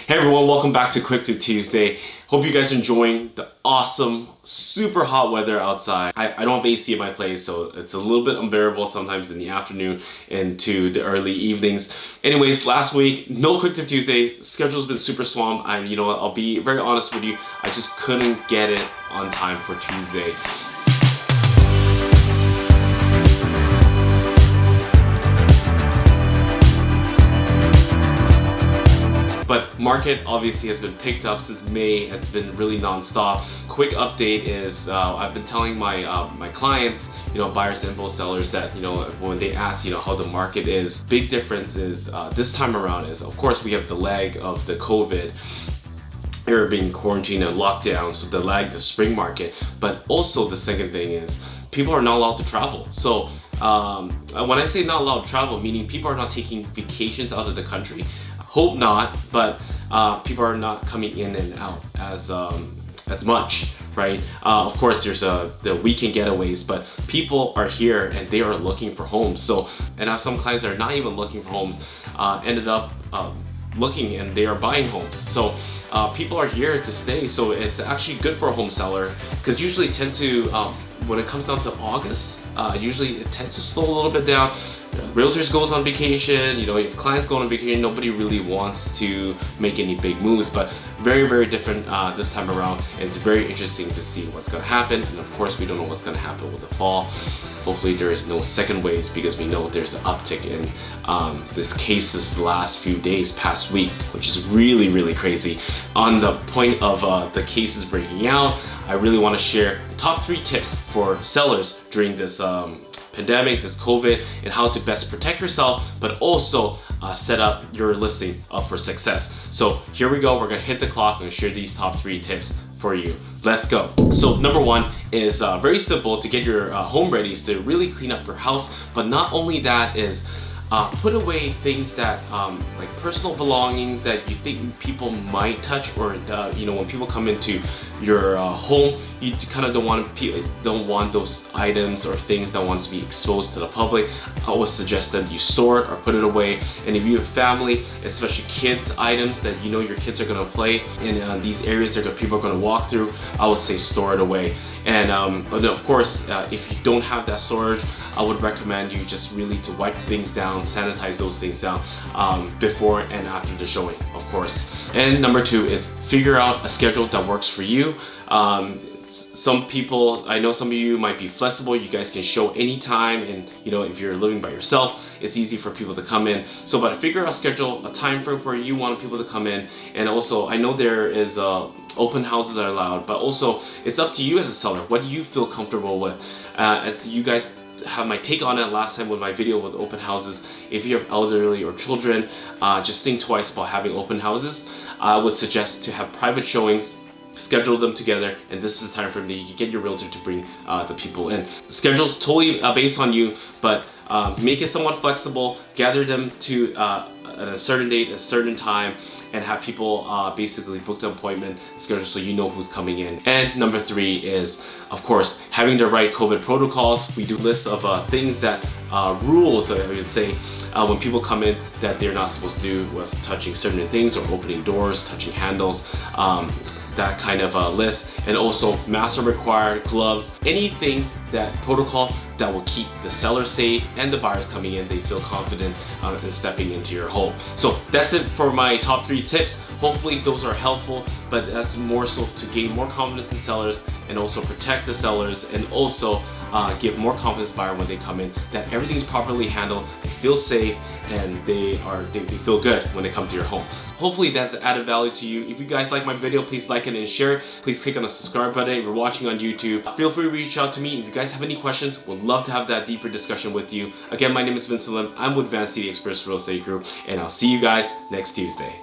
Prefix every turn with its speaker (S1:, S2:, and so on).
S1: Hey everyone, welcome back to Quick Tip Tuesday. Hope you guys are enjoying the awesome, super hot weather outside. I don't have AC in my place, so it's a little bit unbearable sometimes in the afternoon into the early evenings. Anyways, last week, no Quick Tip Tuesday. Schedule's been super swamped. You know what, I'll be very honest with you. I just couldn't get it on time for Tuesday. But market obviously has been picked up since May. It's been really non-stop. Quick update is I've been telling my my clients, buyers and both sellers, that when they ask how the market is, big difference is this time around is, of course, we have the lag of the COVID. You're being quarantined and locked down, so the lag, the spring market. But also the second thing is people are not allowed to travel. So when I say not allowed to travel, meaning people are not taking vacations out of the country. Hope not, but people are not coming in and out as much, right? Of course, there's the weekend getaways, but people are here and they are looking for homes. So, and I have some clients that are not even looking for homes, ended up looking and they are buying homes. So people are here to stay. So it's actually good for a home seller, because usually tend to, when it comes down to August, usually it tends to slow a little bit down. Realtors goes on vacation, if clients go on vacation, nobody really wants to make any big moves, but very, very different this time around. And it's very interesting to see what's going to happen. And of course, we don't know what's going to happen with the fall. Hopefully there is no second waves, because we know there's an uptick in this cases the last few days, past week, which is really, really crazy. On the point of the cases breaking out, I really want to share top 3 tips for sellers during this pandemic, this COVID, and how to best protect yourself, but also set up your listing up for success. So here we go. We're gonna hit the clock. I'm gonna share these top 3 tips for you. Let's go. So number 1 is very simple to get your home ready, is to really clean up your house. But not only that is put away things that like personal belongings that you think people might touch, or when people come into your home, you kind of don't want those items or things that want to be exposed to the public. I always suggest that you store it or put it away. And if you have family, especially kids items that your kids are going to play in these areas that people are going to walk through, I would say store it away. And but of course, if you don't have that storage, I would recommend you just really to wipe things down, sanitize those things down before and after the showing, of course. And number 2 is figure out a schedule that works for you. Some people, I know some of you might be flexible. You guys can show anytime, and if you're living by yourself, it's easy for people to come in. So, but figure out a schedule, a time frame where you want people to come in. And also, I know there is open houses are allowed, but also it's up to you as a seller. What do you feel comfortable with? As you guys have my take on it last time with my video with open houses. If you have elderly or children, just think twice about having open houses. I would suggest to have private showings, schedule them together, and this is the time frame that you can get your realtor to bring the people in. The schedule's totally based on you, but make it somewhat flexible. Gather them to at a certain date, a certain time, and have people basically book the appointment schedule so you know who's coming in. And number 3 is, of course, having the right COVID protocols. We do lists of things that, rules, I would say, when people come in that they're not supposed to do, was touching certain things or opening doors, touching handles, that kind of list. And also masks are required, gloves, anything that protocol that will keep the seller safe and the buyers coming in, they feel confident in stepping into your home. So that's it for my top 3 tips. Hopefully those are helpful, but that's more so to gain more confidence in sellers and also protect the sellers, and also give more confidence buyer when they come in that everything's properly handled, they feel safe, and they feel good when they come to your home. Hopefully that's added value to you. If you guys like my video, please like it and share. Please click on the subscribe button if you're watching on YouTube. Feel free to reach out to me if you guys have any questions. Would love to have that deeper discussion with you. Again, my name is Vincent Lim. I'm with Vancity Express Real Estate Group, and I'll see you guys next Tuesday.